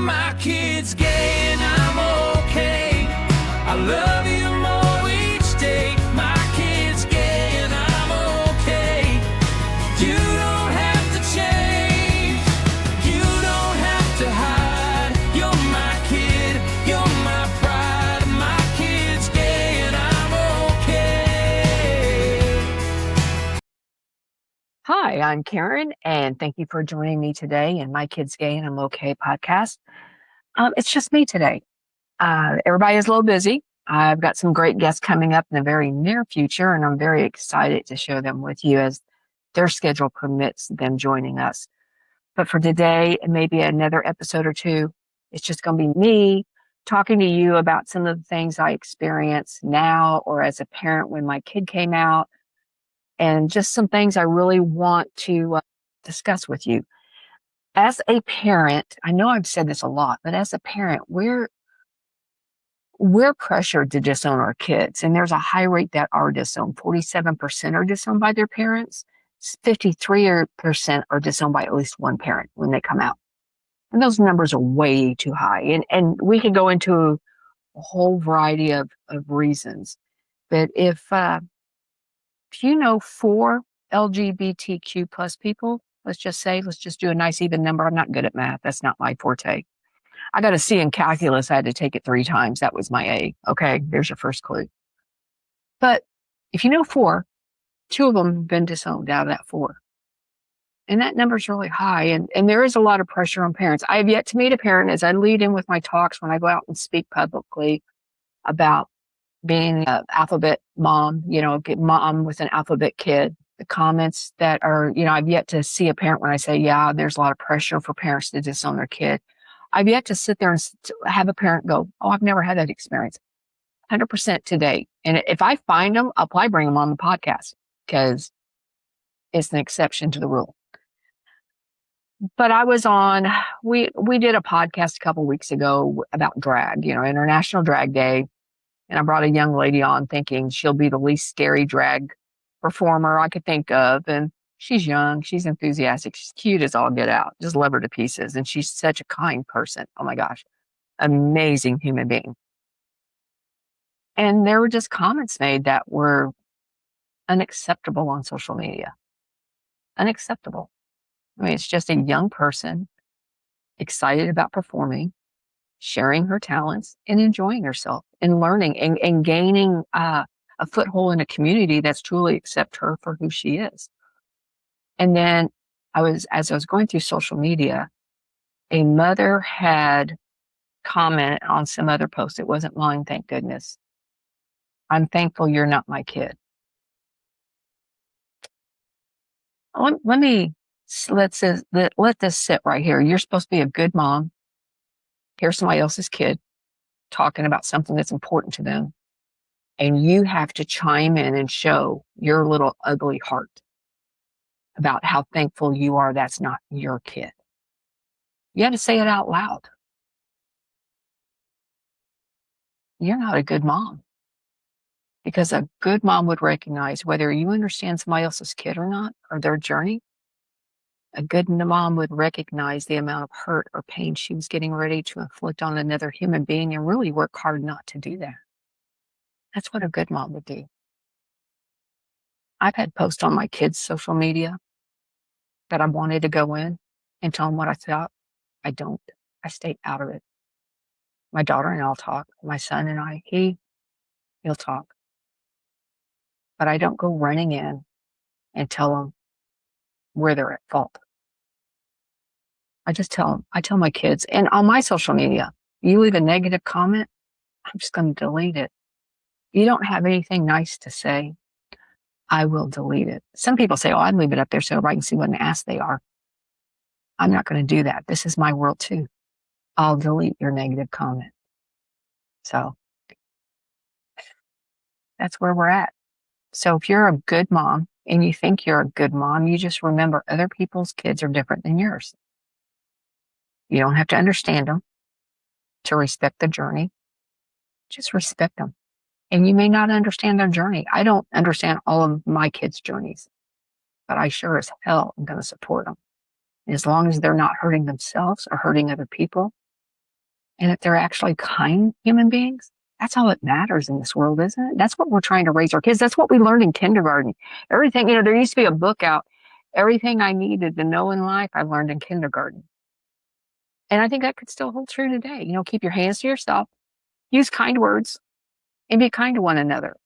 my kid's gay and I'm okay. I love you more each day. My kid's gay and I'm okay. You don't have to change. You don't have to hide. You're my kid. You're my pride. My kid's gay and I'm okay. Hi, I'm Karen, and thank you for joining me today in My Kid's Gay and I'm Okay podcast. It's just me today. Everybody is a little busy. I've got some great guests coming up in the very near future, and I'm very excited to share them with you as their schedule permits them joining us. But for today, and maybe another episode or two, it's just going to be me talking to you about some of the things I experience now or as a parent when my kid came out, and just some things I really want to discuss with you. As a parent, I know I've said this a lot, but as a parent, we're pressured to disown our kids, and there's a high rate that are disowned. 47% are disowned by their parents. 53% are disowned by at least one parent when they come out. And those numbers are way too high. And we could go into a whole variety of reasons. But if you know 4 LGBTQ plus people, let's just do a nice even number. I'm not good at math. That's not my forte. I got a C in calculus. I had to take it 3 times. That was my A. Okay, there's your first clue. But if you know 4, 2 of them have been disowned out of that 4. And that number's really high. And there is a lot of pressure on parents. I have yet to meet a parent as I lead in with my talks when I go out and speak publicly about being an alphabet mom, mom with an alphabet kid. The comments that are, I've yet to see a parent when I say, yeah, there's a lot of pressure for parents to disown their kid. I've yet to sit there and have a parent go, oh, I've never had that experience. 100% to date. And if I find them, I'll probably bring them on the podcast because it's an exception to the rule. But we did a podcast a couple weeks ago about drag, International Drag Day. And I brought a young lady on thinking she'll be the least scary drag performer I could think of. And she's young, she's enthusiastic, she's cute as all get out. Just love her to pieces. And she's such a kind person. Oh my gosh, amazing human being. And there were just comments made that were unacceptable on social media. Unacceptable. I mean, it's just a young person excited about performing, sharing her talents and enjoying herself and learning and gaining a foothold in a community that's truly accept her for who she is. And then as I was going through social media, a mother had commented on some other post. It wasn't mine, thank goodness. I'm thankful you're not my kid. Let this sit right here. You're supposed to be a good mom. Here's somebody else's kid talking about something that's important to them. And you have to chime in and show your little ugly heart about how thankful you are that's not your kid. You have to say it out loud. You're not a good mom. Because a good mom would recognize whether you understand somebody else's kid or not, or their journey. A good mom would recognize the amount of hurt or pain she was getting ready to inflict on another human being and really work hard not to do that. That's what a good mom would do. I've had posts on my kids' social media that I wanted to go in and tell them what I thought. I don't. I stay out of it. My daughter and I'll talk. My son and I, he'll talk. But I don't go running in and tell them where they're at fault. I just tell them. I tell my kids. And on my social media, you leave a negative comment, I'm just going to delete it. You don't have anything nice to say, I will delete it. Some people say, oh, I'd leave it up there so everybody can see what an ass they are. I'm not going to do that. This is my world too. I'll delete your negative comment. So that's where we're at. So if you're a good mom and you think you're a good mom, you just remember other people's kids are different than yours. You don't have to understand them to respect the journey. Just respect them. And you may not understand their journey. I don't understand all of my kids' journeys, but I sure as hell am going to support them. And as long as they're not hurting themselves or hurting other people, and if they're actually kind human beings, that's all that matters in this world, isn't it? That's what we're trying to raise our kids. That's what we learned in kindergarten. Everything, there used to be a book out. Everything I needed to know in life, I learned in kindergarten. And I think that could still hold true today. Keep your hands to yourself, use kind words, and be kind to one another.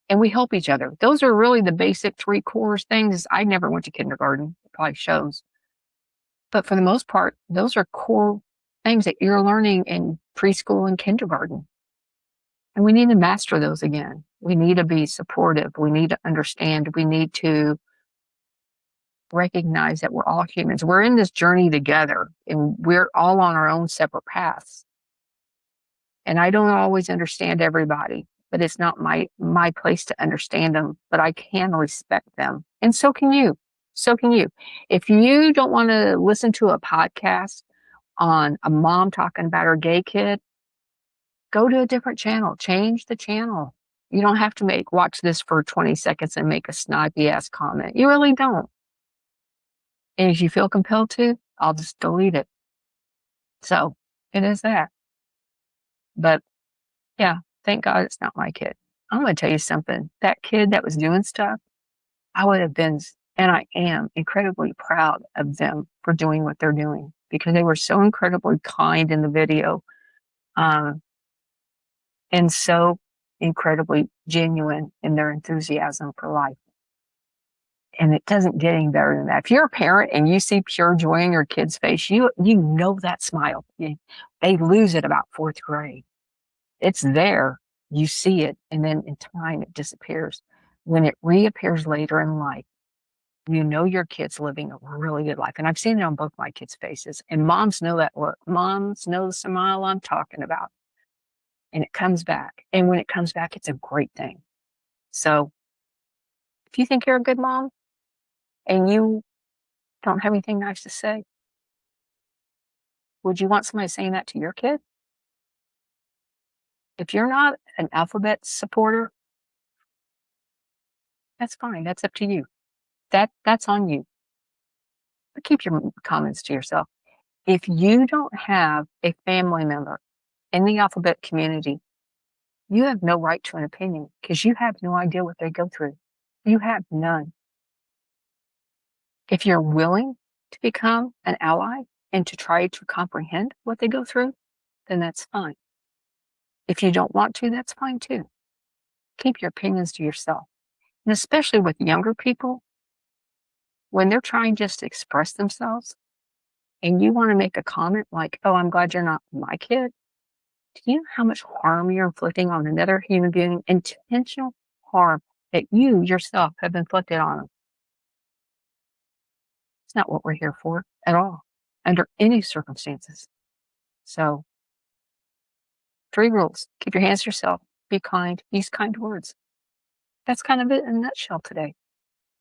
And we help each other. Those are really the basic 3 core things. I never went to kindergarten. It probably shows. But for the most part, those are core things that you're learning in preschool and kindergarten. And we need to master those again. We need to be supportive. We need to understand. We need to recognize that we're all humans. We're in this journey together, and we're all on our own separate paths. And I don't always understand everybody, but it's not my place to understand them, but I can respect them. And so can you. So can you. If you don't want to listen to a podcast on a mom talking about her gay kid, go to a different channel. Change the channel. You don't have to watch this for 20 seconds and make a snipey ass comment. You really don't. And if you feel compelled to, I'll just delete it. So it is that. But yeah, thank God it's not my kid. I'm going to tell you something. That kid that was doing stuff, I would have been, and I am incredibly proud of them for doing what they're doing, because they were so incredibly kind in the video, and so incredibly genuine in their enthusiasm for life. And it doesn't get any better than that. If you're a parent and you see pure joy in your kid's face, you know that smile. They lose it about 4th grade. It's there. You see it, and then in time it disappears. When it reappears later in life, you know your kid's living a really good life. And I've seen it on both my kids' faces. And moms know that look. Moms know the smile I'm talking about. And it comes back. And when it comes back, it's a great thing. So if you think you're a good mom and you don't have anything nice to say, would you want somebody saying that to your kid? If you're not an alphabet supporter, that's fine. That's up to you. That's on you. But keep your comments to yourself. If you don't have a family member in the alphabet community, you have no right to an opinion, because you have no idea what they go through. You have none. If you're willing to become an ally and to try to comprehend what they go through, then that's fine. If you don't want to, that's fine too. Keep your opinions to yourself. And especially with younger people, when they're trying just to express themselves and you want to make a comment like, "Oh, I'm glad you're not my kid," do you know how much harm you're inflicting on another human being? Intentional harm that you yourself have inflicted on them. It's not what we're here for at all, under any circumstances. So, 3 rules. Keep your hands to yourself. Be kind. Use kind words. That's kind of it in a nutshell today.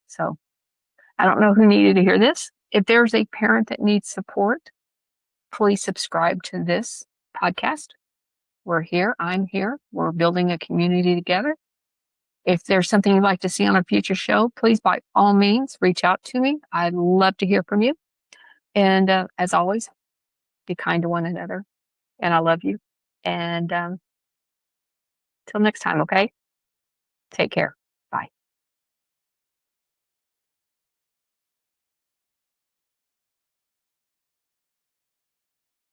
So, I don't know who needed to hear this. If there's a parent that needs support, please subscribe to this podcast. We're here. I'm here. We're building a community together. If there's something you'd like to see on a future show, please, by all means, reach out to me. I'd love to hear from you. And as always, be kind to one another. And I love you. And till next time, okay? Take care.